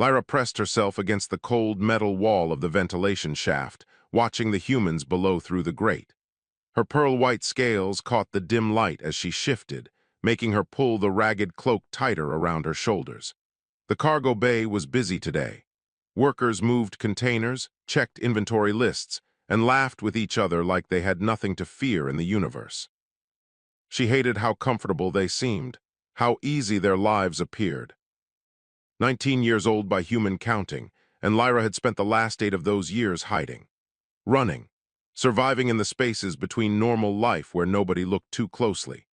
Lyra pressed herself against the cold metal wall of the ventilation shaft, watching the humans below through the grate. Her pearl-white scales caught the dim light as she shifted, making her pull the ragged cloak tighter around her shoulders. The cargo bay was busy today. Workers moved containers, checked inventory lists, and laughed with each other like they had nothing to fear in the universe. She hated how comfortable they seemed, how easy their lives appeared. 19 years old by human counting, and Lyra had spent the last 8 of those years hiding, running, surviving in the spaces between normal life where nobody looked too closely.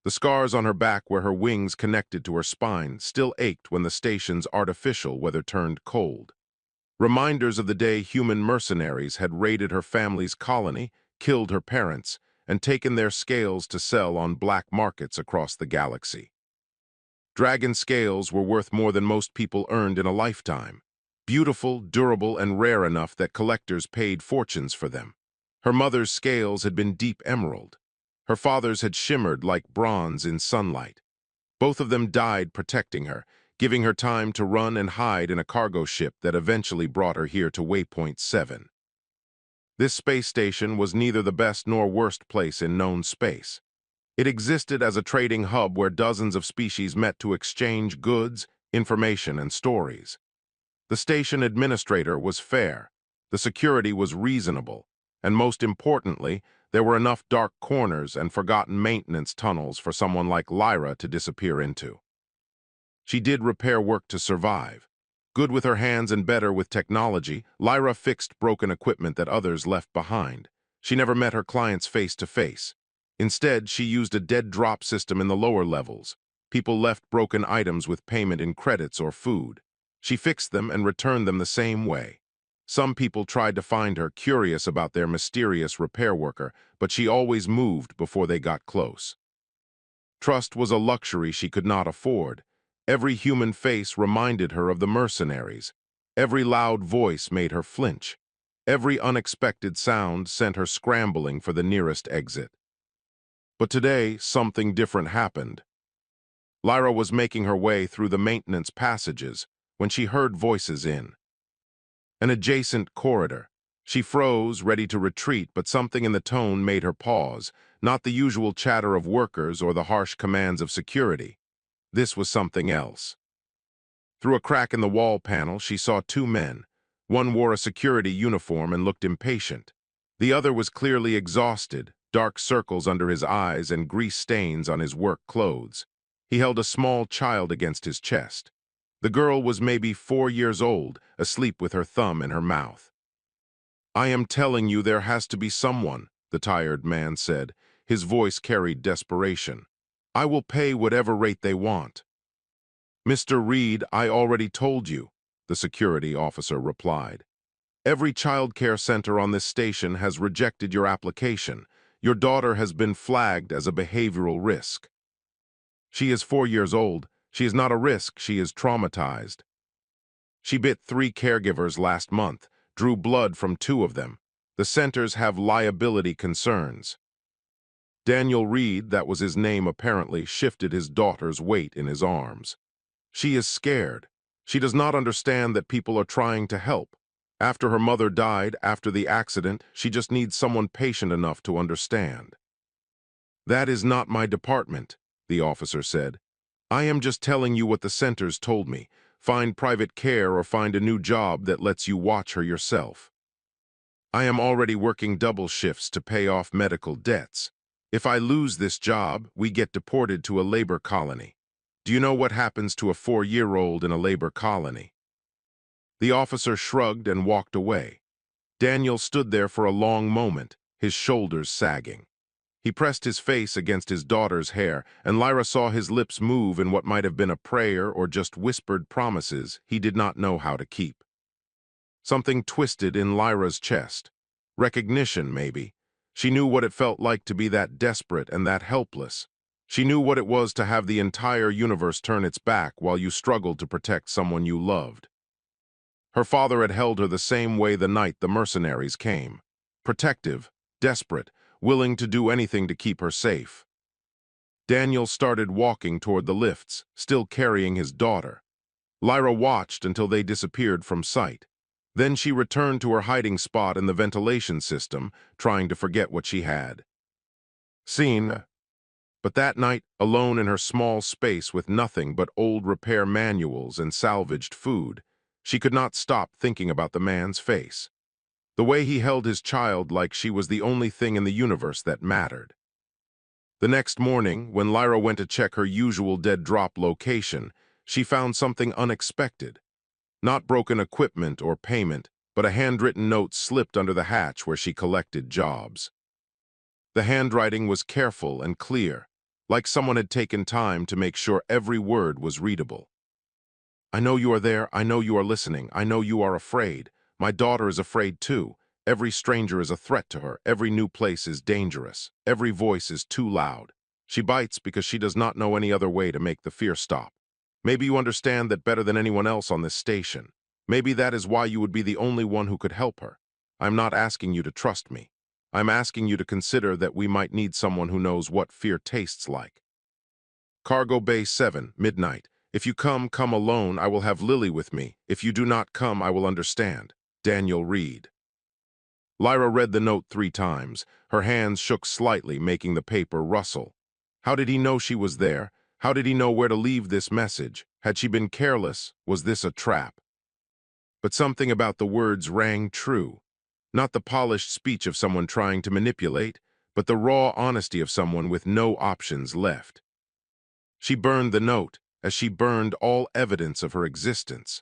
The scars on her back where her wings connected to her spine still ached when the station's artificial weather turned cold. Reminders of the day human mercenaries had raided her family's colony, killed her parents, and taken their scales to sell on black markets across the galaxy. Dragon scales were worth more than most people earned in a lifetime. Beautiful, durable, and rare enough that collectors paid fortunes for them. Her mother's scales had been deep emerald. Her father's had shimmered like bronze in sunlight. Both of them died protecting her, giving her time to run and hide in a cargo ship that eventually brought her here to Waypoint 7. This space station was neither the best nor worst place in known space. It existed as a trading hub where dozens of species met to exchange goods, information, and stories. The station administrator was fair, the security was reasonable, and most importantly, there were enough dark corners and forgotten maintenance tunnels for someone like Lyra to disappear into. She did repair work to survive. Good with her hands and better with technology, Lyra fixed broken equipment that others left behind. She never met her clients face to face. Instead, she used a dead drop system in the lower levels. People left broken items with payment in credits or food. She fixed them and returned them the same way. Some people tried to find her, curious about their mysterious repair worker, but she always moved before they got close. Trust was a luxury she could not afford. Every human face reminded her of the mercenaries. Every loud voice made her flinch. Every unexpected sound sent her scrambling for the nearest exit. But today, something different happened. Lyra was making her way through the maintenance passages when she heard voices in an adjacent corridor. She froze, ready to retreat, but something in the tone made her pause, not the usual chatter of workers or the harsh commands of security. This was something else. Through a crack in the wall panel, she saw 2 men. One wore a security uniform and looked impatient. The other was clearly exhausted, dark circles under his eyes and grease stains on his work clothes. He held a small child against his chest. The girl was maybe 4 years old, asleep with her thumb in her mouth. "I am telling you there has to be someone," the tired man said. His voice carried desperation. "I will pay whatever rate they want." "Mr. Reed, I already told you," the security officer replied. "Every child care center on this station has rejected your application. Your daughter has been flagged as a behavioral risk." "She is 4 years old. She is not a risk, she is traumatized. She bit 3 caregivers last month, drew blood from 2 of them. The centers have liability concerns." Daniel Reed, that was his name apparently, shifted his daughter's weight in his arms. "She is scared. She does not understand that people are trying to help. After her mother died, after the accident, she just needs someone patient enough to understand." "That is not my department," the officer said. "I am just telling you what the centers told me. Find private care or find a new job that lets you watch her yourself. I am already working double shifts to pay off medical debts. If I lose this job, we get deported to a labor colony. Do you know what happens to a 4-year-old in a labor colony?" The officer shrugged and walked away. Daniel stood there for a long moment, his shoulders sagging. He pressed his face against his daughter's hair, and Lyra saw his lips move in what might have been a prayer or just whispered promises he did not know how to keep. Something twisted in Lyra's chest. Recognition, maybe. She knew what it felt like to be that desperate and that helpless. She knew what it was to have the entire universe turn its back while you struggled to protect someone you loved. Her father had held her the same way the night the mercenaries came. Protective, desperate, willing to do anything to keep her safe. Daniel started walking toward the lifts, still carrying his daughter. Lyra watched until they disappeared from sight. Then she returned to her hiding spot in the ventilation system, trying to forget what she had seen. But that night, alone in her small space with nothing but old repair manuals and salvaged food, she could not stop thinking about the man's face. The way he held his child like she was the only thing in the universe that mattered. The next morning, when Lyra went to check her usual dead drop location, she found something unexpected. Not broken equipment or payment, but a handwritten note slipped under the hatch where she collected jobs. The handwriting was careful and clear, like someone had taken time to make sure every word was readable. I know you are there, I know you are listening, I know you are afraid. My daughter is afraid too. Every stranger is a threat to her, every new place is dangerous, every voice is too loud. She bites because she does not know any other way to make the fear stop. Maybe you understand that better than anyone else on this station. Maybe that is why you would be the only one who could help her. I'm not asking you to trust me. I'm asking you to consider that we might need someone who knows what fear tastes like. Cargo Bay 7, midnight. If you come alone, I will have Lily with me. If you do not come, I will understand. Daniel Reed. Lyra read the note 3 times. Her hands shook slightly, making the paper rustle. How did he know she was there? How did he know where to leave this message? Had she been careless? Was this a trap? But something about the words rang true. Not the polished speech of someone trying to manipulate, but the raw honesty of someone with no options left. She burned the note, as she burned all evidence of her existence.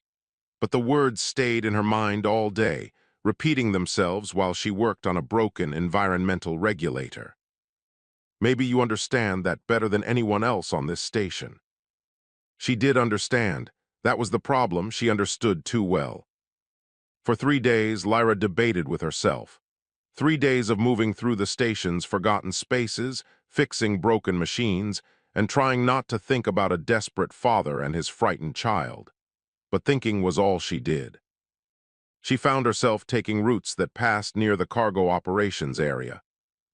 But the words stayed in her mind all day, repeating themselves while she worked on a broken environmental regulator. Maybe you understand that better than anyone else on this station. She did understand. That was the problem, she understood too well. For 3 days, Lyra debated with herself. 3 days of moving through the station's forgotten spaces, fixing broken machines, and trying not to think about a desperate father and his frightened child. But thinking was all she did. She found herself taking routes that passed near the cargo operations area,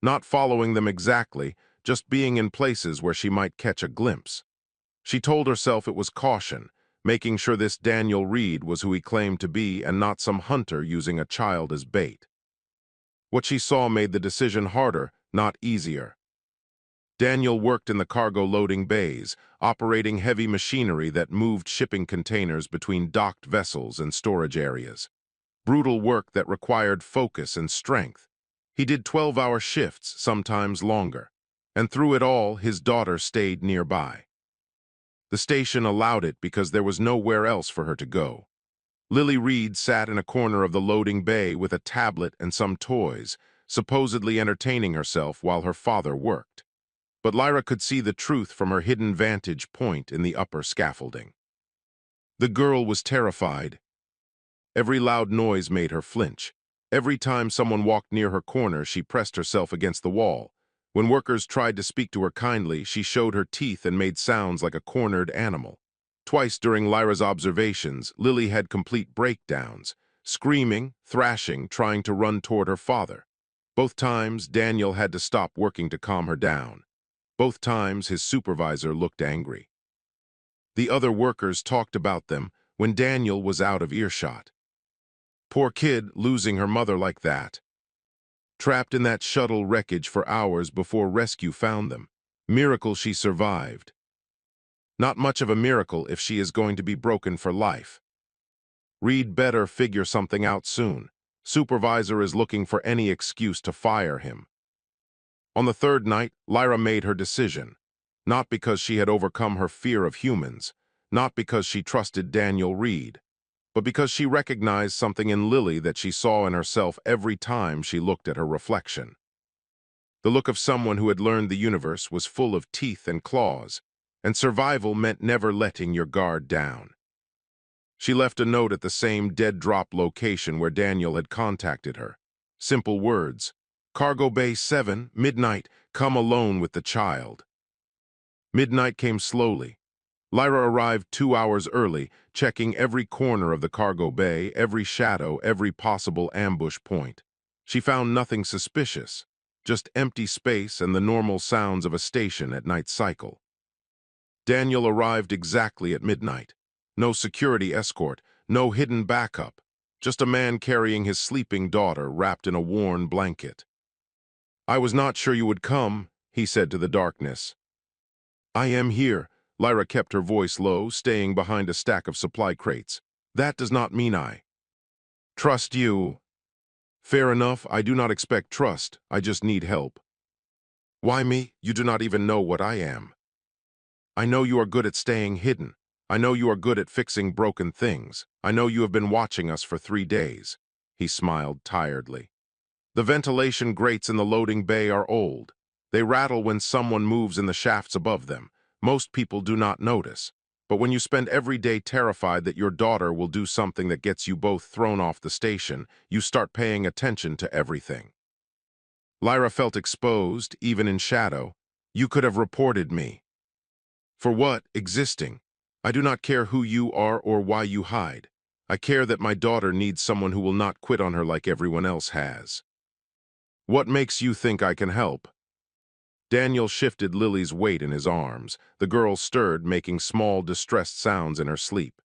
not following them exactly, just being in places where she might catch a glimpse. She told herself it was caution, making sure this Daniel Reed was who he claimed to be and not some hunter using a child as bait. What she saw made the decision harder, not easier. Daniel worked in the cargo loading bays, operating heavy machinery that moved shipping containers between docked vessels and storage areas. Brutal work that required focus and strength. He did 12-hour shifts, sometimes longer. And through it all, his daughter stayed nearby. The station allowed it because there was nowhere else for her to go. Lily Reed sat in a corner of the loading bay with a tablet and some toys, supposedly entertaining herself while her father worked. But Lyra could see the truth from her hidden vantage point in the upper scaffolding. The girl was terrified. Every loud noise made her flinch. Every time someone walked near her corner, she pressed herself against the wall. When workers tried to speak to her kindly, she showed her teeth and made sounds like a cornered animal. Twice during Lyra's observations, Lily had complete breakdowns, screaming, thrashing, trying to run toward her father. Both times, Daniel had to stop working to calm her down. Both times, his supervisor looked angry. The other workers talked about them when Daniel was out of earshot. Poor kid, losing her mother like that. Trapped in that shuttle wreckage for hours before rescue found them. Miracle she survived. Not much of a miracle if she is going to be broken for life. Reed better figure something out soon. Supervisor is looking for any excuse to fire him. On the 3rd night, Lyra made her decision. Not because she had overcome her fear of humans, not because she trusted Daniel Reed, but because she recognized something in Lily that she saw in herself every time she looked at her reflection. The look of someone who had learned the universe was full of teeth and claws, and survival meant never letting your guard down. She left a note at the same dead drop location where Daniel had contacted her. Simple words. Cargo Bay 7, midnight, come alone with the child. Midnight came slowly. Lyra arrived 2 hours early, checking every corner of the cargo bay, every shadow, every possible ambush point. She found nothing suspicious, just empty space and the normal sounds of a station at night cycle. Daniel arrived exactly at midnight. No security escort, no hidden backup. Just a man carrying his sleeping daughter wrapped in a worn blanket. "I was not sure you would come," he said to the darkness. "I am here." Lyra kept her voice low, staying behind a stack of supply crates. "That does not mean I trust you." "Fair enough, I do not expect trust, I just need help." "Why me? You do not even know what I am." "I know you are good at staying hidden. I know you are good at fixing broken things. I know you have been watching us for 3 days." He smiled tiredly. "The ventilation grates in the loading bay are old. They rattle when someone moves in the shafts above them. Most people do not notice. But when you spend every day terrified that your daughter will do something that gets you both thrown off the station, you start paying attention to everything." Lyra felt exposed, even in shadow. "You could have reported me." "For what? Existing. I do not care who you are or why you hide. I care that my daughter needs someone who will not quit on her like everyone else has." "What makes you think I can help?" Daniel shifted Lily's weight in his arms. The girl stirred, making small, distressed sounds in her sleep.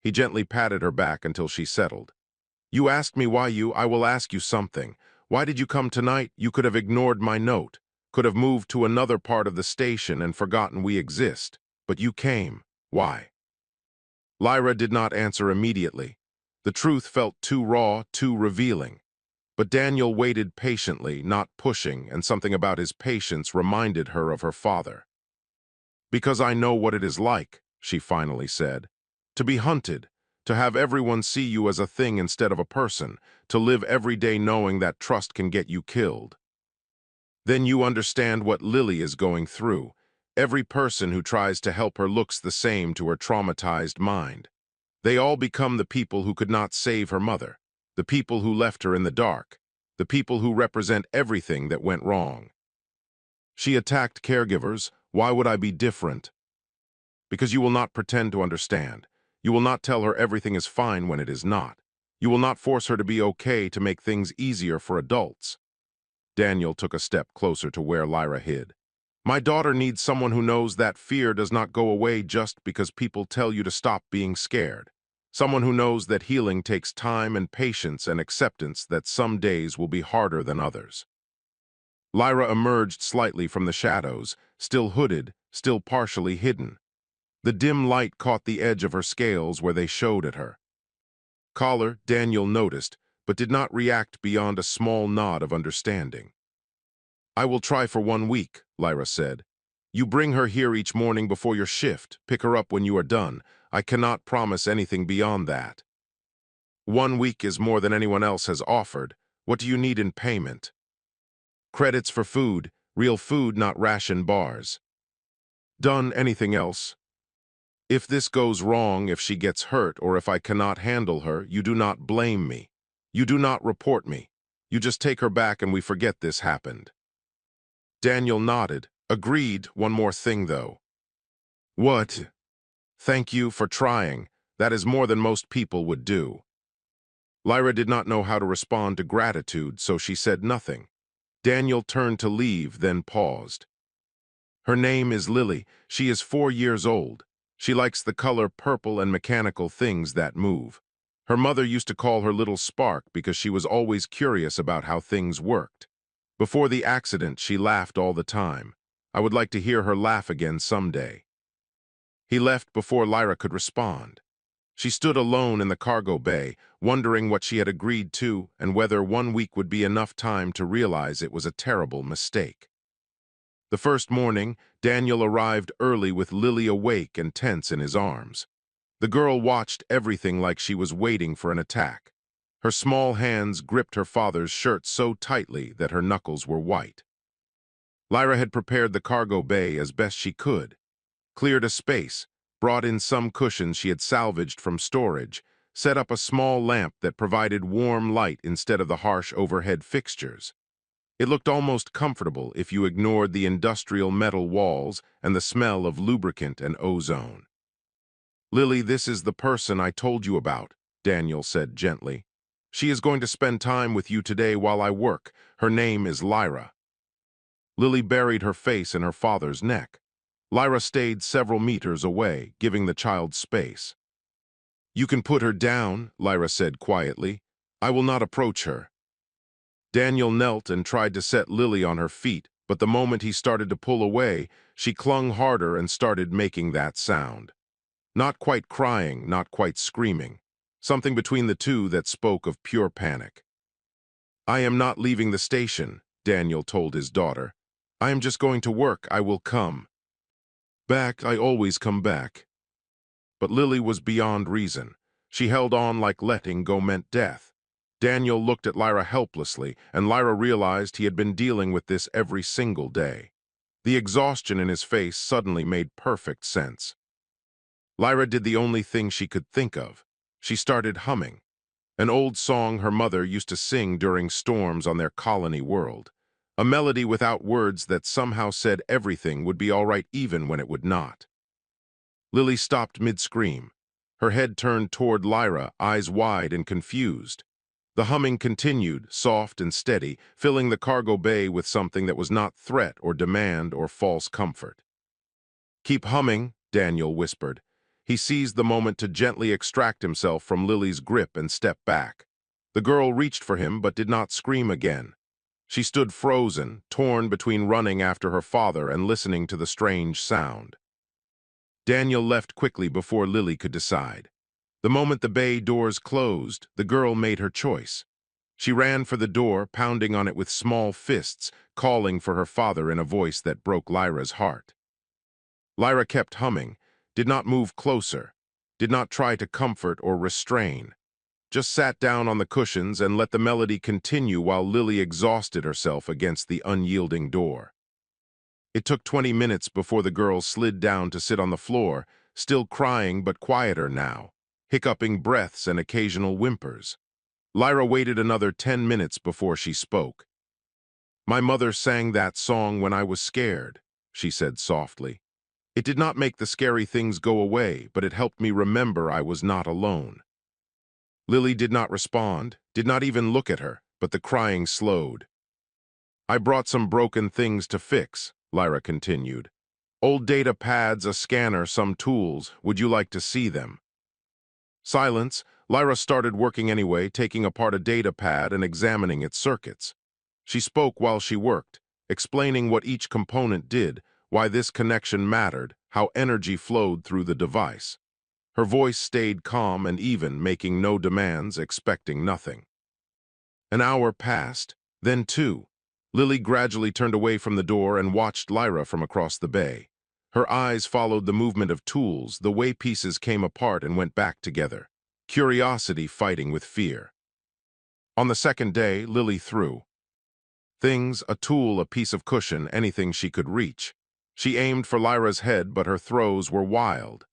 He gently patted her back until she settled. "You asked me why I will ask you something. Why did you come tonight? You could have ignored my note, could have moved to another part of the station and forgotten we exist. But you came. Why?" Lyra did not answer immediately. The truth felt too raw, too revealing. But Daniel waited patiently, not pushing, and something about his patience reminded her of her father. "Because I know what it is like," she finally said. "To be hunted, to have everyone see you as a thing instead of a person, to live every day knowing that trust can get you killed. Then you understand what Lily is going through. Every person who tries to help her looks the same to her traumatized mind. They all become the people who could not save her mother, the people who left her in the dark, the people who represent everything that went wrong. She attacked caregivers. Why would I be different? Because you will not pretend to understand. You will not tell her everything is fine when it is not. You will not force her to be okay to make things easier for adults." Daniel took a step closer to where Lyra hid. "My daughter needs someone who knows that fear does not go away just because people tell you to stop being scared. Someone who knows that healing takes time and patience and acceptance that some days will be harder than others." Lyra emerged slightly from the shadows, still hooded, still partially hidden. The dim light caught the edge of her scales where they showed at her. Collar, Daniel noticed, but did not react beyond a small nod of understanding. "I will try for 1 week," Lyra said. "You bring her here each morning before your shift, pick her up when you are done. I cannot promise anything beyond that." "1 week is more than anyone else has offered. What do you need in payment?" "Credits for food, real food, not ration bars." "Done. Anything else?" "If this goes wrong, if she gets hurt, or if I cannot handle her, you do not blame me. You do not report me. You just take her back and we forget this happened." Daniel nodded. "Agreed. One more thing, though." "What?" "Thank you for trying. That is more than most people would do." Lyra did not know how to respond to gratitude, so she said nothing. Daniel turned to leave, then paused. "Her name is Lily. She is 4 years old. She likes the color purple and mechanical things that move. Her mother used to call her Little Spark because she was always curious about how things worked. Before the accident, she laughed all the time. I would like to hear her laugh again someday." He left before Lyra could respond. She stood alone in the cargo bay, wondering what she had agreed to and whether 1 week would be enough time to realize it was a terrible mistake. The first morning, Daniel arrived early with Lily awake and tense in his arms. The girl watched everything like she was waiting for an attack. Her small hands gripped her father's shirt so tightly that her knuckles were white. Lyra had prepared the cargo bay as best she could, cleared a space, brought in some cushions she had salvaged from storage, set up a small lamp that provided warm light instead of the harsh overhead fixtures. It looked almost comfortable if you ignored the industrial metal walls and the smell of lubricant and ozone. "Lily, this is the person I told you about," Daniel said gently. "She is going to spend time with you today while I work. Her name is Lyra." Lily buried her face in her father's neck. Lyra stayed several meters away, giving the child space. "You can put her down," Lyra said quietly. "I will not approach her." Daniel knelt and tried to set Lily on her feet, but the moment he started to pull away, she clung harder and started making that sound. Not quite crying, not quite screaming. Something between the two that spoke of pure panic. "I am not leaving the station," Daniel told his daughter. "I am just going to work. I will come back. I always come back." But Lily was beyond reason. She held on like letting go meant death. Daniel looked at Lyra helplessly, and Lyra realized he had been dealing with this every single day. The exhaustion in his face suddenly made perfect sense. Lyra did the only thing she could think of. She started humming. An old song her mother used to sing during storms on their colony world. A melody without words that somehow said everything would be all right even when it would not. Lily stopped mid-scream. Her head turned toward Lyra, eyes wide and confused. The humming continued, soft and steady, filling the cargo bay with something that was not threat or demand or false comfort. "Keep humming," Daniel whispered. He seized the moment to gently extract himself from Lily's grip and step back. The girl reached for him but did not scream again. She stood frozen, torn between running after her father and listening to the strange sound. Daniel left quickly before Lily could decide. The moment the bay doors closed, the girl made her choice. She ran for the door, pounding on it with small fists, calling for her father in a voice that broke Lyra's heart. Lyra kept humming, did not move closer, did not try to comfort or restrain, just sat down on the cushions and let the melody continue while Lily exhausted herself against the unyielding door. It took 20 minutes before the girl slid down to sit on the floor, still crying but quieter now, hiccuping breaths and occasional whimpers. Lyra waited another 10 minutes before she spoke. "My mother sang that song when I was scared," she said softly. "It did not make the scary things go away, but it helped me remember I was not alone." Lily did not respond, did not even look at her, but the crying slowed. "I brought some broken things to fix," Lyra continued. "Old data pads, a scanner, some tools. Would you like to see them?" Silence. Lyra started working anyway, taking apart a data pad and examining its circuits. She spoke while she worked, explaining what each component did, why this connection mattered, how energy flowed through the device. Her voice stayed calm and even, making no demands, expecting nothing. An hour passed, then two. Lily gradually turned away from the door and watched Lyra from across the bay. Her eyes followed the movement of tools, the way pieces came apart and went back together. Curiosity fighting with fear. On the second day, Lily threw things, a tool, a piece of cushion, anything she could reach. She aimed for Lyra's head, but her throws were wild.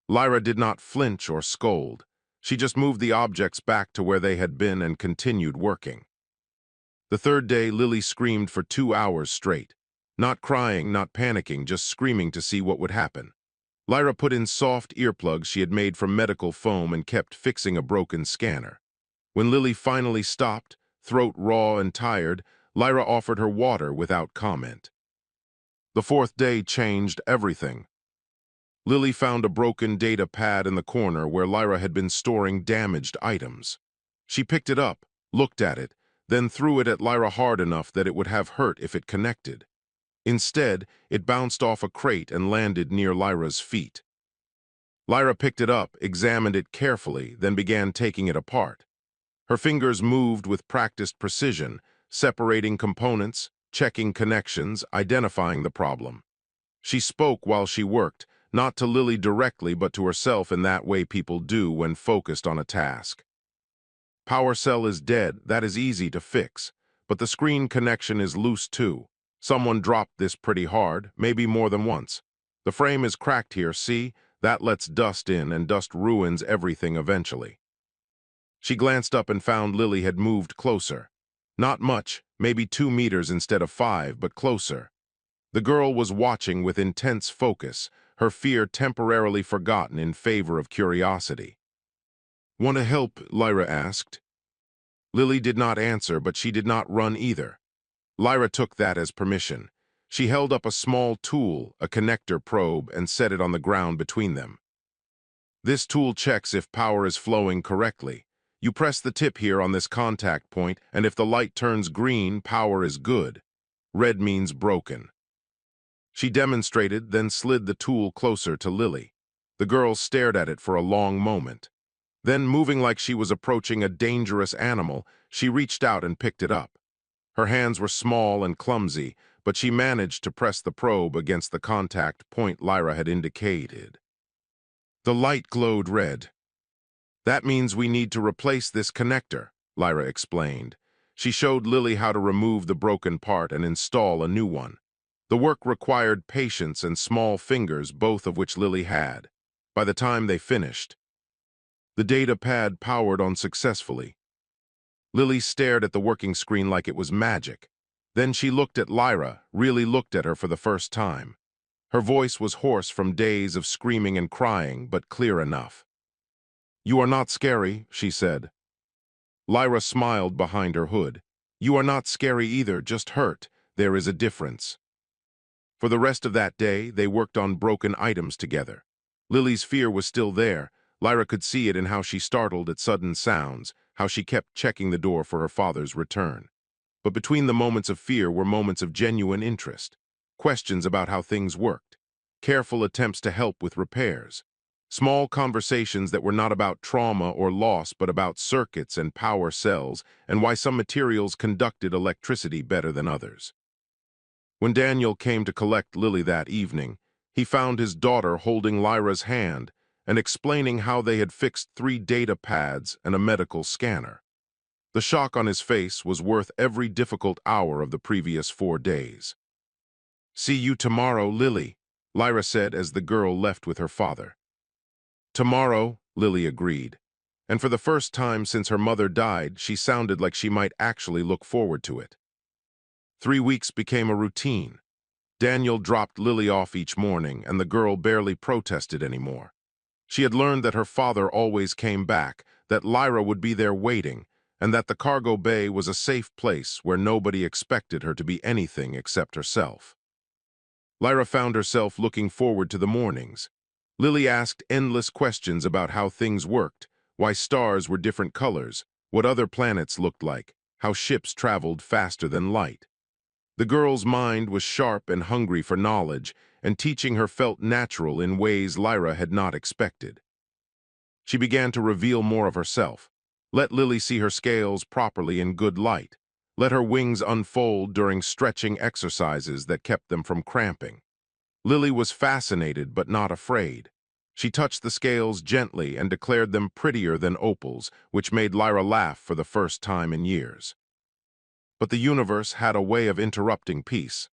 Lyra did not flinch or scold. She just moved the objects back to where they had been and continued working. The third day, Lily screamed for 2 hours straight. Not crying, not panicking, just screaming to see what would happen. Lyra put in soft earplugs she had made from medical foam and kept fixing a broken scanner. When Lily finally stopped, throat raw and tired, Lyra offered her water without comment. The fourth day changed everything. Lily found a broken data pad in the corner where Lyra had been storing damaged items. She picked it up, looked at it, then threw it at Lyra hard enough that it would have hurt if it connected. Instead, it bounced off a crate and landed near Lyra's feet. Lyra picked it up, examined it carefully, then began taking it apart. Her fingers moved with practiced precision, separating components, checking connections, identifying the problem. She spoke while she worked, not to Lily directly but to herself in that way people do when focused on a task. "Power cell is dead, that is easy to fix, but the screen connection is loose too. Someone dropped this pretty hard, maybe more than once. The frame is cracked here, see? That lets dust in, and dust ruins everything eventually." She glanced up and found Lily had moved closer. Not much, maybe 2 meters instead of 5, but closer. The girl was watching with intense focus, her fear temporarily forgotten in favor of curiosity. "Want to help?" Lyra asked. Lily did not answer, but she did not run either. Lyra took that as permission. She held up a small tool, a connector probe, and set it on the ground between them. This tool checks if power is flowing correctly. You press the tip here on this contact point, and if the light turns green, power is good. Red means broken. She demonstrated, then slid the tool closer to Lily. The girl stared at it for a long moment. Then, moving like she was approaching a dangerous animal, she reached out and picked it up. Her hands were small and clumsy, but she managed to press the probe against the contact point Lyra had indicated. The light glowed red. That means we need to replace this connector, Lyra explained. She showed Lily how to remove the broken part and install a new one. The work required patience and small fingers, both of which Lily had. By the time they finished, the data pad powered on successfully. Lily stared at the working screen like it was magic. Then she looked at Lyra, really looked at her for the first time. Her voice was hoarse from days of screaming and crying, but clear enough. "You are not scary," she said. Lyra smiled behind her hood. "You are not scary either, just hurt. There is a difference." For the rest of that day, they worked on broken items together. Lily's fear was still there. Lyra could see it in how she startled at sudden sounds, how she kept checking the door for her father's return. But between the moments of fear were moments of genuine interest. Questions about how things worked. Careful attempts to help with repairs. Small conversations that were not about trauma or loss but about circuits and power cells and why some materials conducted electricity better than others. When Daniel came to collect Lily that evening, he found his daughter holding Lyra's hand and explaining how they had fixed 3 data pads and a medical scanner. The shock on his face was worth every difficult hour of the previous 4 days. "See you tomorrow, Lily," Lyra said as the girl left with her father. "Tomorrow," Lily agreed, and for the first time since her mother died, she sounded like she might actually look forward to it. 3 weeks became a routine. Daniel dropped Lily off each morning, and the girl barely protested anymore. She had learned that her father always came back, that Lyra would be there waiting, and that the cargo bay was a safe place where nobody expected her to be anything except herself. Lyra found herself looking forward to the mornings. Lily asked endless questions about how things worked, why stars were different colors, what other planets looked like, how ships traveled faster than light. The girl's mind was sharp and hungry for knowledge, and teaching her felt natural in ways Lyra had not expected. She began to reveal more of herself. Let Lily see her scales properly in good light. Let her wings unfold during stretching exercises that kept them from cramping. Lily was fascinated but not afraid. She touched the scales gently and declared them prettier than opals, which made Lyra laugh for the first time in years. But the universe had a way of interrupting peace.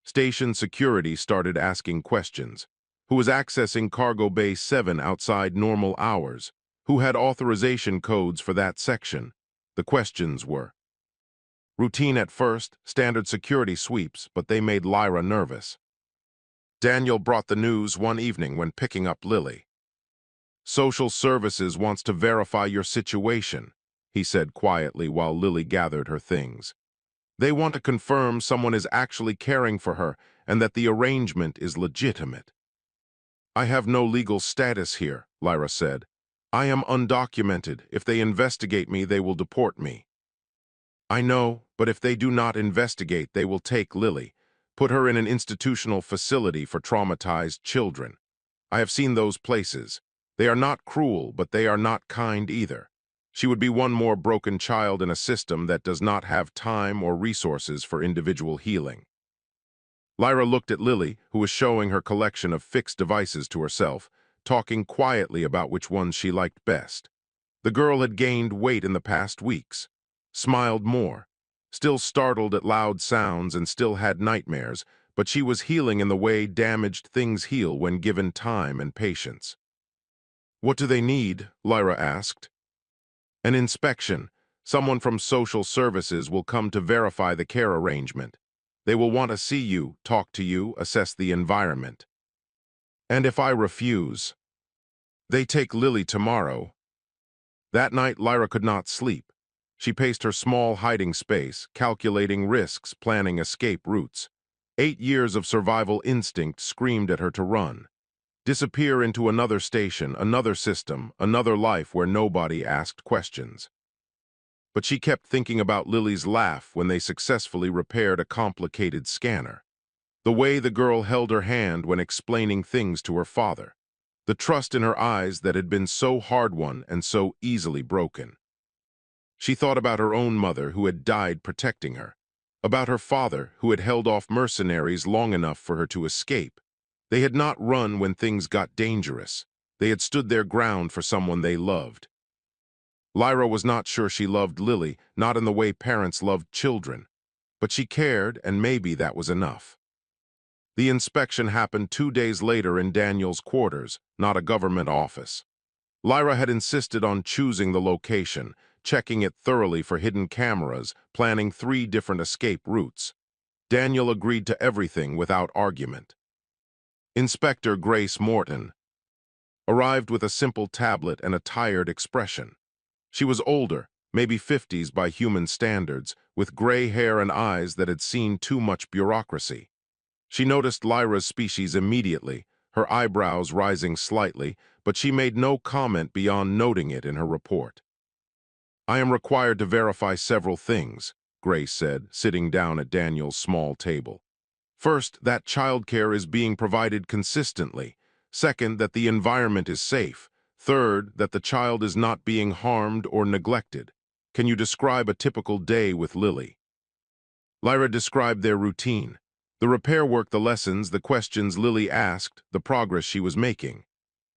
Station security started asking questions. Who was accessing Cargo Bay 7 outside normal hours? Who had authorization codes for that section? The questions were routine at first, standard security sweeps, but they made Lyra nervous. Daniel brought the news one evening when picking up Lily. "Social Services wants to verify your situation," he said quietly while Lily gathered her things. "They want to confirm someone is actually caring for her and that the arrangement is legitimate." "I have no legal status here," Lyra said. "I am undocumented. If they investigate me, they will deport me." "I know, but if they do not investigate, they will take Lily, put her in an institutional facility for traumatized children. I have seen those places. They are not cruel, but they are not kind either. She would be one more broken child in a system that does not have time or resources for individual healing." Lyra looked at Lily, who was showing her collection of fixed devices to herself, talking quietly about which ones she liked best. The girl had gained weight in the past weeks, smiled more, still startled at loud sounds and still had nightmares, but she was healing in the way damaged things heal when given time and patience. "What do they need?" Lyra asked. "An inspection. Someone from Social Services will come to verify the care arrangement. They will want to see you, talk to you, assess the environment." "And if I refuse?" "They take Lily tomorrow." That night, Lyra could not sleep. She paced her small hiding space, calculating risks, planning escape routes. 8 years of survival instinct screamed at her to run. Disappear into another station, another system, another life where nobody asked questions. But she kept thinking about Lily's laugh when they successfully repaired a complicated scanner. The way the girl held her hand when explaining things to her father. The trust in her eyes that had been so hard-won and so easily broken. She thought about her own mother who had died protecting her, about her father who had held off mercenaries long enough for her to escape. They had not run when things got dangerous. They had stood their ground for someone they loved. Lyra was not sure she loved Lily, not in the way parents loved children, but she cared, and maybe that was enough. The inspection happened 2 days later in Daniel's quarters, not a government office. Lyra had insisted on choosing the location, checking it thoroughly for hidden cameras, planning 3 different escape routes. Daniel agreed to everything without argument. Inspector Grace Morton arrived with a simple tablet and a tired expression. She was older, maybe 50s by human standards, with gray hair and eyes that had seen too much bureaucracy. She noticed Lyra's species immediately, her eyebrows rising slightly, but she made no comment beyond noting it in her report. "I am required to verify several things," Grace said, sitting down at Daniel's small table. "First, that childcare is being provided consistently. Second, that the environment is safe. Third, that the child is not being harmed or neglected. Can you describe a typical day with Lily?" Lyra described their routine. The repair work, the lessons, the questions Lily asked, the progress she was making.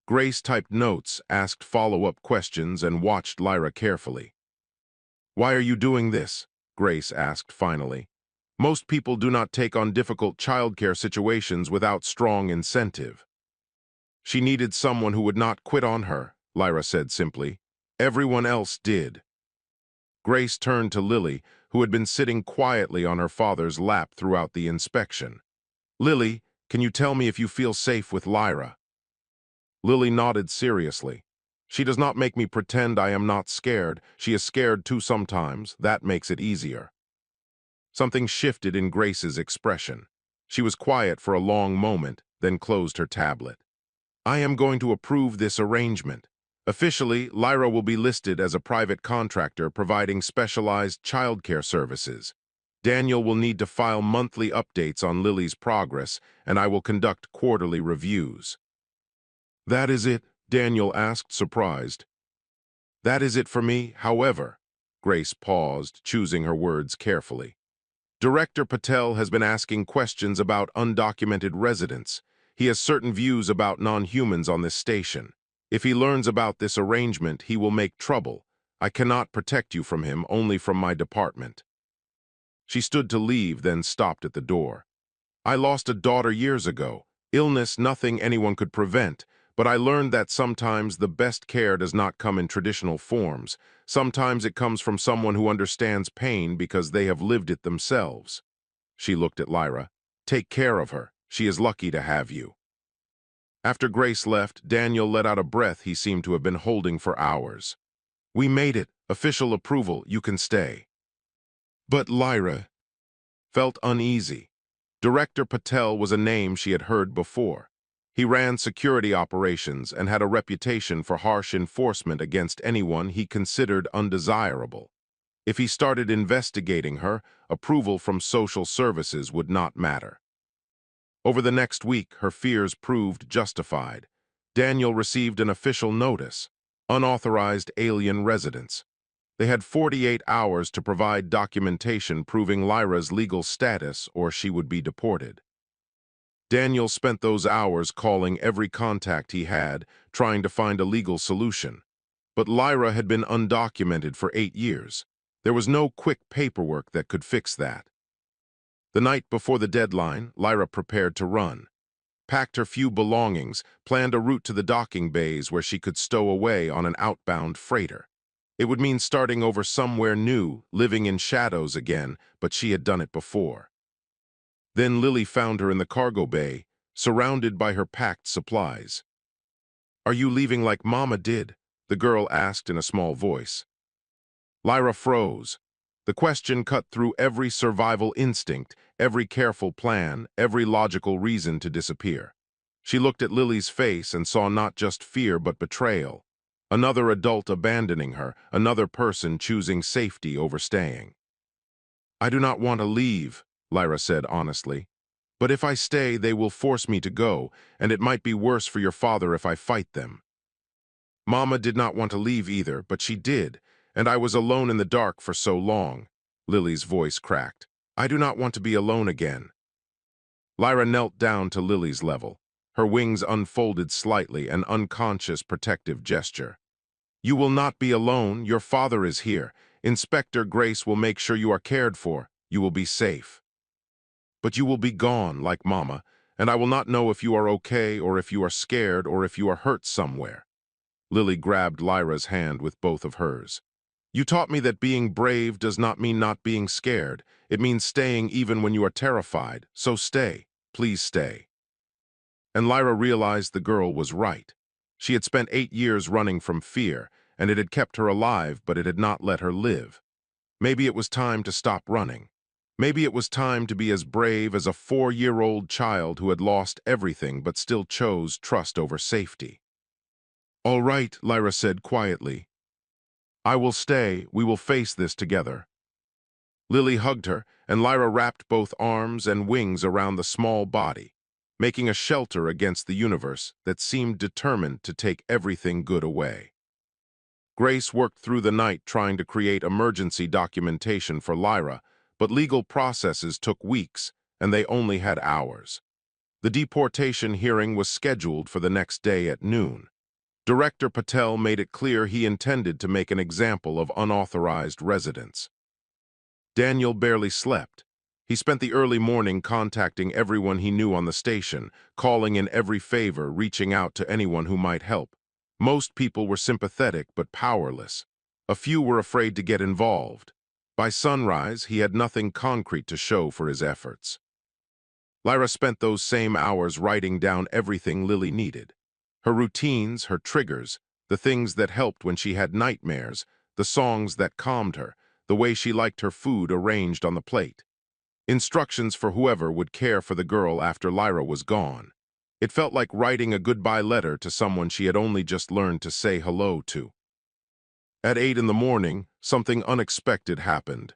Grace typed notes, asked follow-up questions, and watched Lyra carefully. "Why are you doing this?" Grace asked finally. "Most people do not take on difficult childcare situations without strong incentive." "She needed someone who would not quit on her," Lyra said simply. "Everyone else did." Grace turned to Lily, who had been sitting quietly on her father's lap throughout the inspection. "Lily, can you tell me if you feel safe with Lyra?" Lily nodded seriously. "She does not make me pretend I am not scared. She is scared too sometimes. That makes it easier." Something shifted in Grace's expression. She was quiet for a long moment, then closed her tablet. "I am going to approve this arrangement. Officially, Lyra will be listed as a private contractor providing specialized childcare services. Daniel will need to file monthly updates on Lily's progress, and I will conduct quarterly reviews." "That is it?" Daniel asked, surprised. "That is it for me, however." Grace paused, choosing her words carefully. "Director Patel has been asking questions about undocumented residents. He has certain views about non-humans on this station. If he learns about this arrangement, he will make trouble. I cannot protect you from him, only from my department." She stood to leave, then stopped at the door. "I lost a daughter years ago. Illness, nothing anyone could prevent. But I learned that sometimes the best care does not come in traditional forms. Sometimes it comes from someone who understands pain because they have lived it themselves." She looked at Lyra. "Take care of her. She is lucky to have you." After Grace left, Daniel let out a breath he seemed to have been holding for hours. "We made it. Official approval. You can stay." But Lyra felt uneasy. Director Patel was a name she had heard before. He ran security operations and had a reputation for harsh enforcement against anyone he considered undesirable. If he started investigating her, approval from social services would not matter. Over the next week, her fears proved justified. Daniel received an official notice: unauthorized alien residence. They had 48 hours to provide documentation proving Lyra's legal status, or she would be deported. Daniel spent those hours calling every contact he had, trying to find a legal solution. But Lyra had been undocumented for 8 years. There was no quick paperwork that could fix that. The night before the deadline, Lyra prepared to run. Packed her few belongings, planned a route to the docking bays where she could stow away on an outbound freighter. It would mean starting over somewhere new, living in shadows again, but she had done it before. Then Lily found her in the cargo bay, surrounded by her packed supplies. "Are you leaving like Mama did?" the girl asked in a small voice. Lyra froze. The question cut through every survival instinct, every careful plan, every logical reason to disappear. She looked at Lily's face and saw not just fear but betrayal. Another adult abandoning her, another person choosing safety over staying. "I do not want to leave," Lyra said honestly. "But if I stay, they will force me to go, and it might be worse for your father if I fight them." Mama did not want to leave either, but she did, and I was alone in the dark for so long. Lily's voice cracked. "I do not want to be alone again." Lyra knelt down to Lily's level. Her wings unfolded slightly, an unconscious protective gesture. "You will not be alone. Your father is here. Inspector Grace will make sure you are cared for. You will be safe. But you will be gone, like Mama, and I will not know if you are okay or if you are scared or if you are hurt somewhere." Lily grabbed Lyra's hand with both of hers. "You taught me that being brave does not mean not being scared. It means staying even when you are terrified. So stay. Please stay." And Lyra realized the girl was right. She had spent 8 years running from fear, and it had kept her alive, but it had not let her live. Maybe it was time to stop running. Maybe it was time to be as brave as a 4-year-old child who had lost everything but still chose trust over safety. "All right," Lyra said quietly. "I will stay. We will face this together." Lily hugged her, and Lyra wrapped both arms and wings around the small body, making a shelter against the universe that seemed determined to take everything good away. Grace worked through the night trying to create emergency documentation for Lyra, but legal processes took weeks, and they only had hours. The deportation hearing was scheduled for the next day at noon. Director Patel made it clear he intended to make an example of unauthorized residents. Daniel barely slept. He spent the early morning contacting everyone he knew on the station, calling in every favor, reaching out to anyone who might help. Most people were sympathetic but powerless. A few were afraid to get involved. By sunrise, he had nothing concrete to show for his efforts. Lyra spent those same hours writing down everything Lily needed. Her routines, her triggers, the things that helped when she had nightmares, the songs that calmed her, the way she liked her food arranged on the plate. Instructions for whoever would care for the girl after Lyra was gone. It felt like writing a goodbye letter to someone she had only just learned to say hello to. At 8 in the morning, something unexpected happened.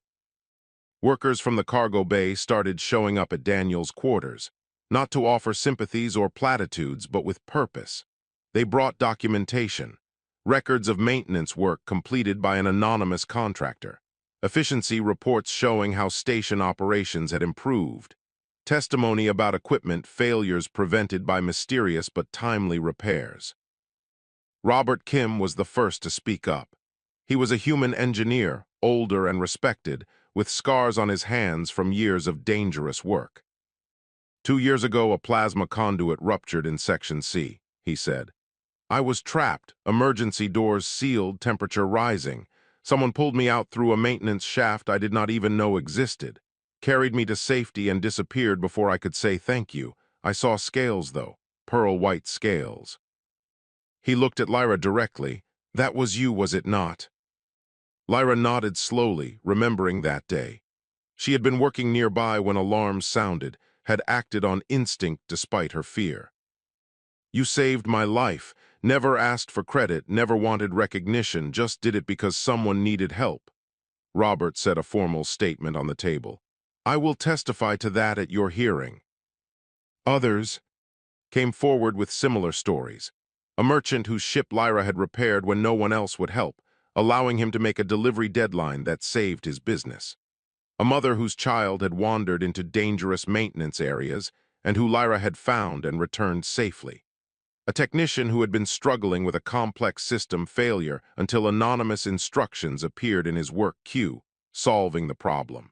Workers from the cargo bay started showing up at Daniel's quarters, not to offer sympathies or platitudes, but with purpose. They brought documentation, records of maintenance work completed by an anonymous contractor, efficiency reports showing how station operations had improved, testimony about equipment failures prevented by mysterious but timely repairs. Robert Kim was the first to speak up. He was a human engineer, older and respected, with scars on his hands from years of dangerous work. 2 years ago, a plasma conduit ruptured in Section C, he said. I was trapped, emergency doors sealed, temperature rising. Someone pulled me out through a maintenance shaft I did not even know existed, carried me to safety and disappeared before I could say thank you. I saw scales, though, pearl-white scales. He looked at Lyra directly. That was you, was it not? Lyra nodded slowly, remembering that day. She had been working nearby when alarms sounded, had acted on instinct despite her fear. You saved my life, never asked for credit, never wanted recognition, just did it because someone needed help. Robert said a formal statement on the table. I will testify to that at your hearing. Others came forward with similar stories. A merchant whose ship Lyra had repaired when no one else would help, allowing him to make a delivery deadline that saved his business. A mother whose child had wandered into dangerous maintenance areas and who Lyra had found and returned safely. A technician who had been struggling with a complex system failure until anonymous instructions appeared in his work queue, solving the problem.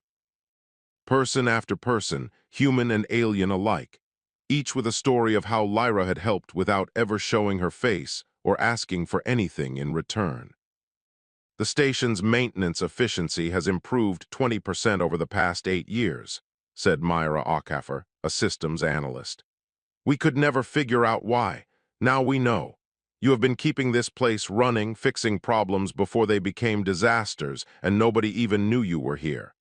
Person after person, human and alien alike, each with a story of how Lyra had helped without ever showing her face or asking for anything in return. The station's maintenance efficiency has improved 20% over the past 8 years, said Myra Ockhaffer, a systems analyst. We could never figure out why. Now we know. You have been keeping this place running, fixing problems before they became disasters, and nobody even knew you were here.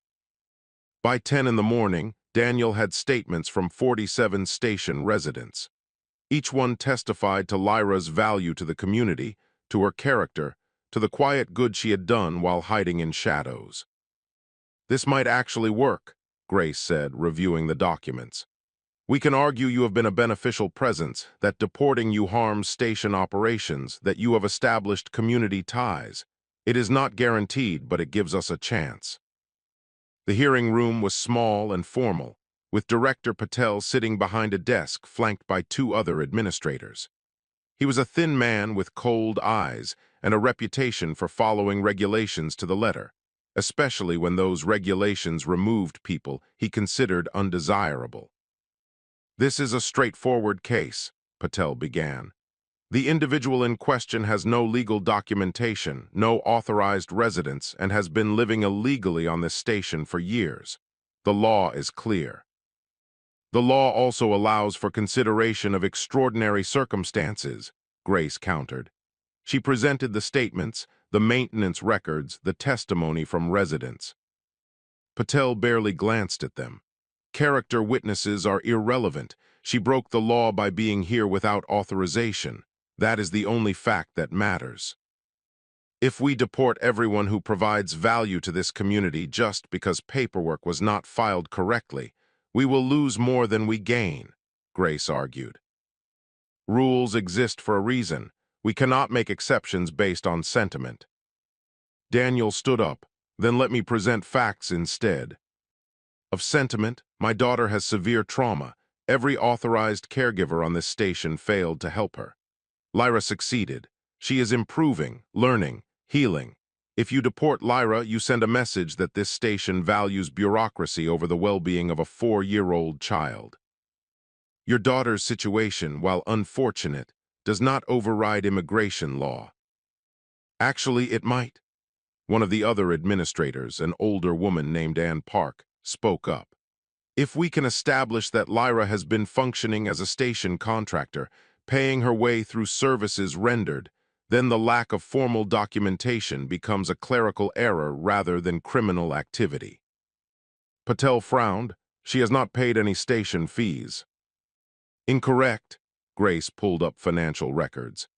By 10 in the morning, Daniel had statements from 47 station residents. Each one testified to Lyra's value to the community, to her character, to the quiet good she had done while hiding in shadows. "This might actually work," Grace said, reviewing the documents. "We can argue you have been a beneficial presence, that deporting you harms station operations, that you have established community ties. It is not guaranteed, but it gives us a chance." The hearing room was small and formal, with Director Patel sitting behind a desk flanked by two other administrators. He was a thin man with cold eyes and a reputation for following regulations to the letter, especially when those regulations removed people he considered undesirable. "This is a straightforward case," Patel began. "The individual in question has no legal documentation, no authorized residence, and has been living illegally on this station for years. The law is clear. The law also allows for consideration of extraordinary circumstances," Grace countered. She presented the statements, the maintenance records, the testimony from residents. Patel barely glanced at them. Character witnesses are irrelevant. She broke the law by being here without authorization. That is the only fact that matters. If we deport everyone who provides value to this community just because paperwork was not filed correctly, we will lose more than we gain," Grace argued. "Rules exist for a reason. We cannot make exceptions based on sentiment." Daniel stood up. "Then let me present facts instead. Of sentiment, my daughter has severe trauma. Every authorized caregiver on this station failed to help her. Lyra succeeded. She is improving, learning, healing. If you deport Lyra, you send a message that this station values bureaucracy over the well-being of a 4-year-old child. Your daughter's situation, while unfortunate, does not override immigration law. Actually, it might." One of the other administrators, an older woman named Ann Park, spoke up. "If we can establish that Lyra has been functioning as a station contractor, paying her way through services rendered, then the lack of formal documentation becomes a clerical error rather than criminal activity." Patel frowned. "She has not paid any station fees." "Incorrect." Grace pulled up financial records.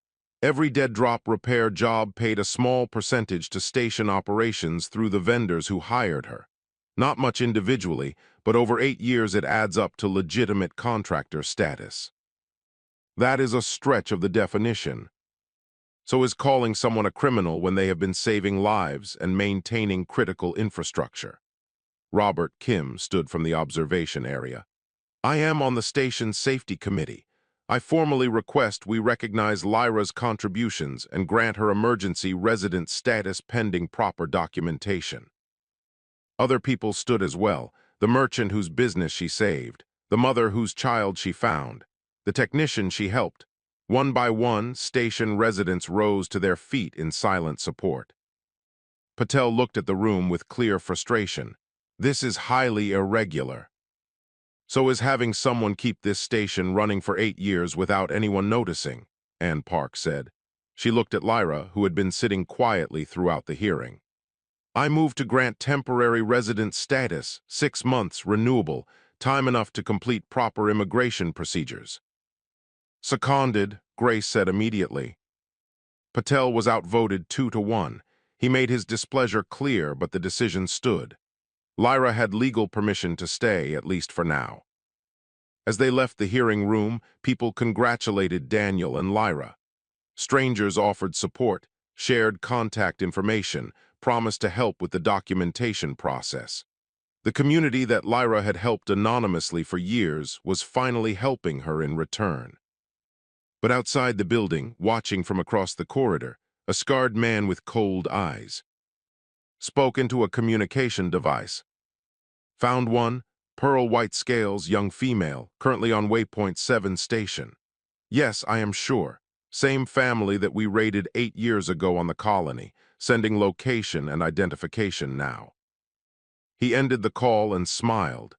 "Every dead drop repair job paid a small percentage to station operations through the vendors who hired her. Not much individually, but over 8 years it adds up to legitimate contractor status. That is a stretch of the definition. So is calling someone a criminal when they have been saving lives and maintaining critical infrastructure." Robert Kim stood from the observation area. "I am on the station's safety committee. I formally request we recognize Lyra's contributions and grant her emergency resident status pending proper documentation." Other people stood as well: the merchant whose business she saved, the mother whose child she found, the technician she helped. One by one, station residents rose to their feet in silent support. Patel looked at the room with clear frustration. "This is highly irregular." "So is having someone keep this station running for 8 years without anyone noticing," Ann Park said. She looked at Lyra, who had been sitting quietly throughout the hearing. "I move to grant temporary resident status, 6 months, renewable, time enough to complete proper immigration procedures." "Seconded," Grace said immediately. Patel was outvoted 2-1. He made his displeasure clear, but the decision stood. Lyra had legal permission to stay, at least for now. As they left the hearing room, people congratulated Daniel and Lyra. Strangers offered support, shared contact information, promised to help with the documentation process. The community that Lyra had helped anonymously for years was finally helping her in return. But outside the building, watching from across the corridor, a scarred man with cold eyes spoke into a communication device. "Found one, pearl white scales, young female, currently on Waypoint 7 station. Yes, I am sure. Same family that we raided 8 years ago on the colony, sending location and identification now." He ended the call and smiled.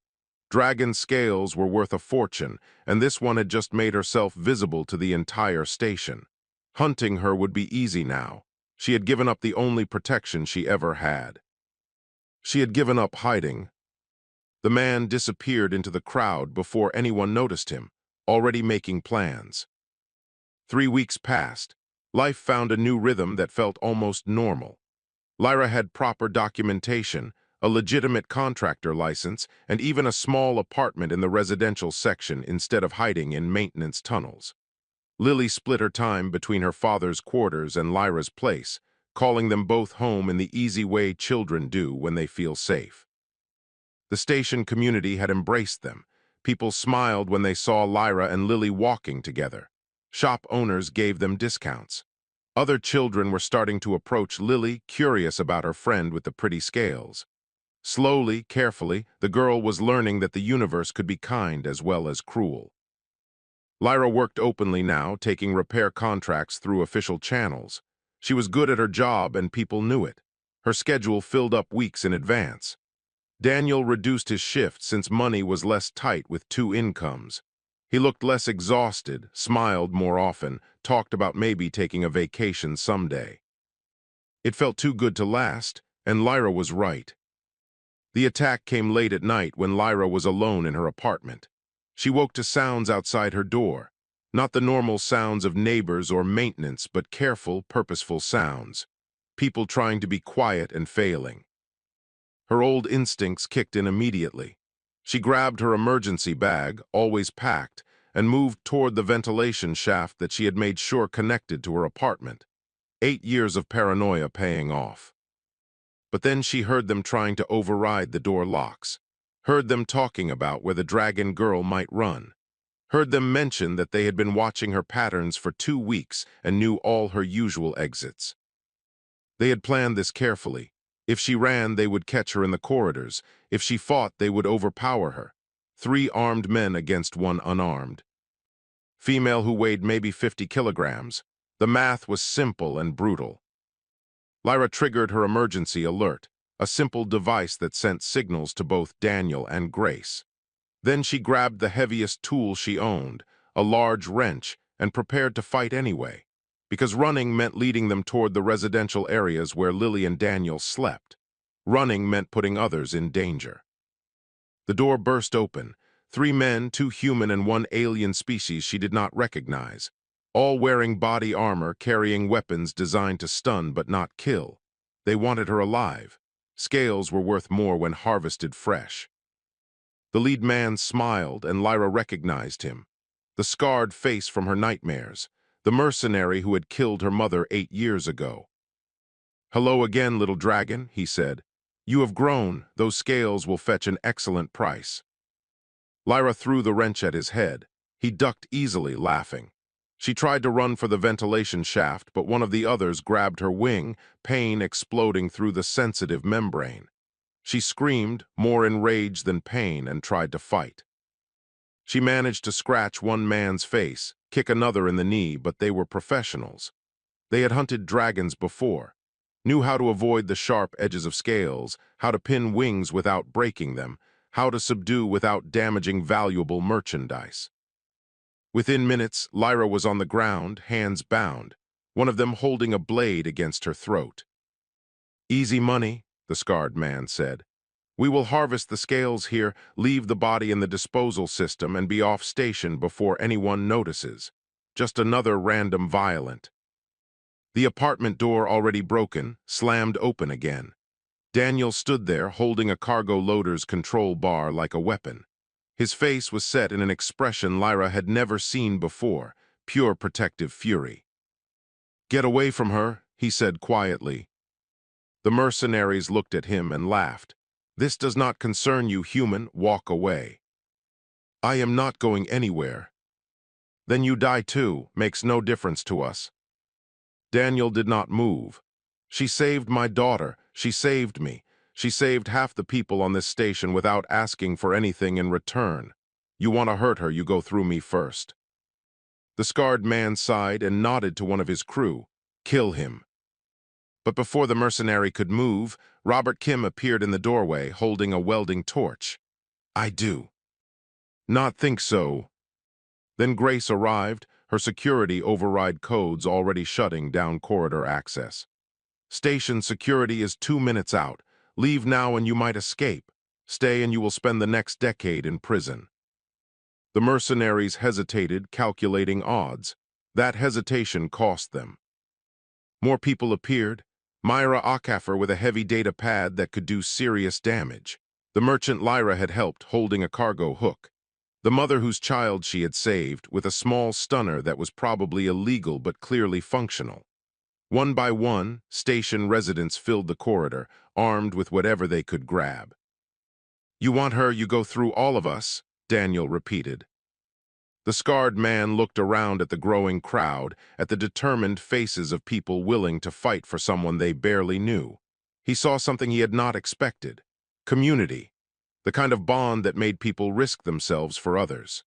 Dragon scales were worth a fortune, and this one had just made herself visible to the entire station. Hunting her would be easy now. She had given up the only protection she ever had. She had given up hiding. The man disappeared into the crowd before anyone noticed him, already making plans. 3 weeks passed. Life found a new rhythm that felt almost normal. Lyra had proper documentation, a legitimate contractor license, and even a small apartment in the residential section instead of hiding in maintenance tunnels. Lily split her time between her father's quarters and Lyra's place, calling them both home in the easy way children do when they feel safe. The station community had embraced them. People smiled when they saw Lyra and Lily walking together. Shop owners gave them discounts. Other children were starting to approach Lily, curious about her friend with the pretty scales. Slowly, carefully, the girl was learning that the universe could be kind as well as cruel. Lyra worked openly now, taking repair contracts through official channels. She was good at her job and people knew it. Her schedule filled up weeks in advance. Daniel reduced his shift since money was less tight with 2 incomes. He looked less exhausted, smiled more often, talked about maybe taking a vacation someday. It felt too good to last, and Lyra was right. The attack came late at night when Lyra was alone in her apartment. She woke to sounds outside her door. Not the normal sounds of neighbors or maintenance, but careful, purposeful sounds. People trying to be quiet and failing. Her old instincts kicked in immediately. She grabbed her emergency bag, always packed, and moved toward the ventilation shaft that she had made sure connected to her apartment. 8 years of paranoia paying off. But then she heard them trying to override the door locks. Heard them talking about where the dragon girl might run. Heard them mention that they had been watching her patterns for 2 weeks and knew all her usual exits. They had planned this carefully. If she ran, they would catch her in the corridors. If she fought, they would overpower her. 3 armed men against 1 unarmed. Female who weighed maybe 50 kilograms. The math was simple and brutal. Lyra triggered her emergency alert, a simple device that sent signals to both Daniel and Grace. Then she grabbed the heaviest tool she owned, a large wrench, and prepared to fight anyway, because running meant leading them toward the residential areas where Lily and Daniel slept. Running meant putting others in danger. The door burst open. 3 men, 2 human and 1 alien species she did not recognize, all wearing body armor, carrying weapons designed to stun but not kill. They wanted her alive. Scales were worth more when harvested fresh. The lead man smiled, and Lyra recognized him. The scarred face from her nightmares. The mercenary who had killed her mother 8 years ago. "Hello again, little dragon," he said. "You have grown. Those scales will fetch an excellent price." Lyra threw the wrench at his head. He ducked easily, laughing. She tried to run for the ventilation shaft, but one of the others grabbed her wing, pain exploding through the sensitive membrane. She screamed, more in rage than pain, and tried to fight. She managed to scratch one man's face, kick another in the knee, but they were professionals. They had hunted dragons before, knew how to avoid the sharp edges of scales, how to pin wings without breaking them, how to subdue without damaging valuable merchandise. Within minutes, Lyra was on the ground, hands bound, one of them holding a blade against her throat. "Easy money," the scarred man said. "We will harvest the scales here, leave the body in the disposal system, and be off station before anyone notices. Just another random violent." The apartment door, already broken, slammed open again. Daniel stood there, holding a cargo loader's control bar like a weapon. His face was set in an expression Lyra had never seen before, pure protective fury. "Get away from her," he said quietly. The mercenaries looked at him and laughed. "This does not concern you, human. Walk away." "I am not going anywhere." "Then you die too. Makes no difference to us." Daniel did not move. "She saved my daughter. She saved me. She saved half the people on this station without asking for anything in return. You want to hurt her, you go through me first." The scarred man sighed and nodded to one of his crew. "Kill him." But before the mercenary could move, Robert Kim appeared in the doorway, holding a welding torch. "I do." "Not think so." Then Grace arrived, her security override codes already shutting down corridor access. "Station security is 2 minutes out. Leave now and you might escape. Stay and you will spend the next decade in prison." The mercenaries hesitated, calculating odds. That hesitation cost them. More people appeared. Myra Ockhaffer with a heavy data pad that could do serious damage. The merchant Lyra had helped, holding a cargo hook. The mother whose child she had saved, with a small stunner that was probably illegal but clearly functional. One by one, station residents filled the corridor, armed with whatever they could grab. "You want her, you go through all of us," Daniel repeated. The scarred man looked around at the growing crowd, at the determined faces of people willing to fight for someone they barely knew. He saw something he had not expected. Community. The kind of bond that made people risk themselves for others.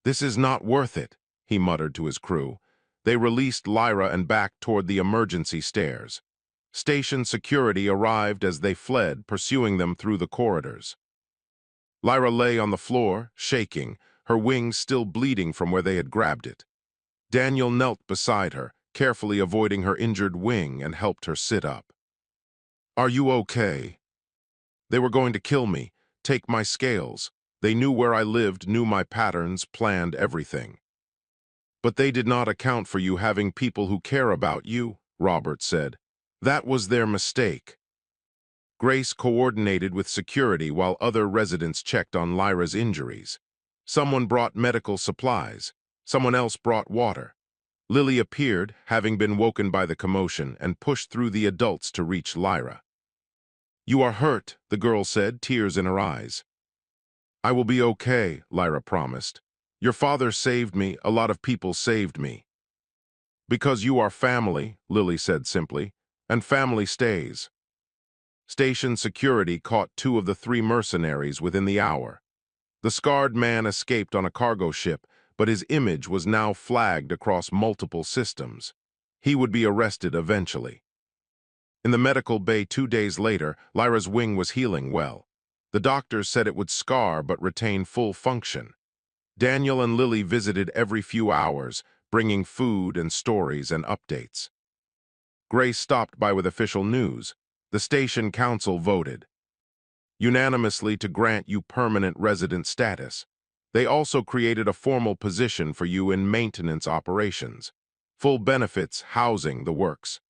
"This is not worth it," he muttered to his crew. They released Lyra and backed toward the emergency stairs. Station security arrived as they fled, pursuing them through the corridors. Lyra lay on the floor, shaking, her wings still bleeding from where they had grabbed it. Daniel knelt beside her, carefully avoiding her injured wing, and helped her sit up. "Are you okay?" "They were going to kill me, take my scales. They knew where I lived, knew my patterns, planned everything." "But they did not account for you having people who care about you," Robert said. "That was their mistake." Grace coordinated with security while other residents checked on Lyra's injuries. Someone brought medical supplies. Someone else brought water. Lily appeared, having been woken by the commotion, and pushed through the adults to reach Lyra. "You are hurt," the girl said, tears in her eyes. "I will be okay," Lyra promised. "Your father saved me, a lot of people saved me." "Because you are family," Lily said simply, "and family stays." Station security caught 2 of the 3 mercenaries within the hour. The scarred man escaped on a cargo ship, but his image was now flagged across multiple systems. He would be arrested eventually. In the medical bay 2 days later, Lyra's wing was healing well. The doctors said it would scar but retain full function. Daniel and Lily visited every few hours, bringing food and stories and updates. Grace stopped by with official news. The station council voted unanimously to grant you permanent resident status. They also created a formal position for you in maintenance operations. Full benefits, housing, the works.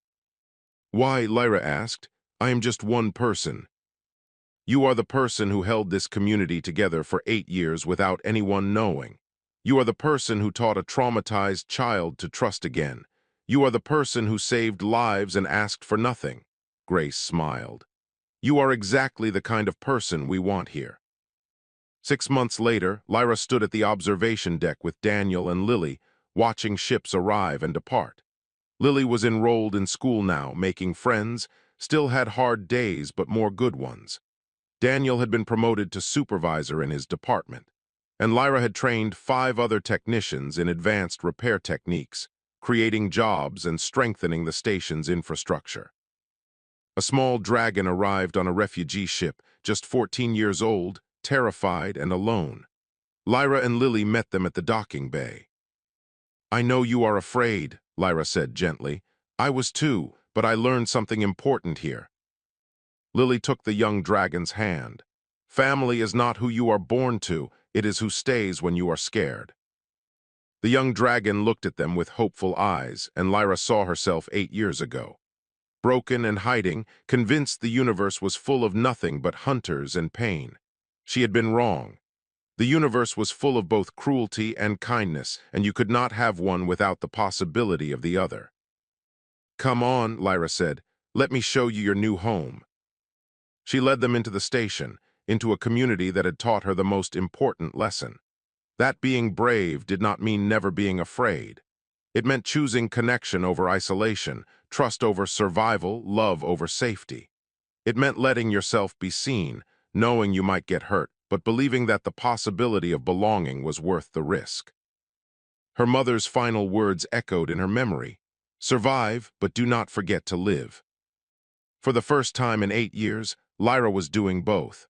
"Why?" Lyra asked. "I am just one person." "You are the person who held this community together for 8 years without anyone knowing. You are the person who taught a traumatized child to trust again. You are the person who saved lives and asked for nothing." Grace smiled. "You are exactly the kind of person we want here." 6 months later, Lyra stood at the observation deck with Daniel and Lily, watching ships arrive and depart. Lily was enrolled in school now, making friends, still had hard days but more good ones. Daniel had been promoted to supervisor in his department, and Lyra had trained 5 other technicians in advanced repair techniques, creating jobs and strengthening the station's infrastructure. A small dragon arrived on a refugee ship, just 14 years old, terrified and alone. Lyra and Lily met them at the docking bay. "I know you are afraid," Lyra said gently. "I was too, but I learned something important here." Lily took the young dragon's hand. "Family is not who you are born to, it is who stays when you are scared." The young dragon looked at them with hopeful eyes, and Lyra saw herself 8 years ago. Broken and hiding, convinced the universe was full of nothing but hunters and pain. She had been wrong. The universe was full of both cruelty and kindness, and you could not have one without the possibility of the other. "Come on," Lyra said. "Let me show you your new home." She led them into the station, into a community that had taught her the most important lesson. That being brave did not mean never being afraid. It meant choosing connection over isolation, trust over survival, love over safety. It meant letting yourself be seen, knowing you might get hurt, but believing that the possibility of belonging was worth the risk. Her mother's final words echoed in her memory. "Survive, but do not forget to live." For the first time in 8 years, Lyra was doing both.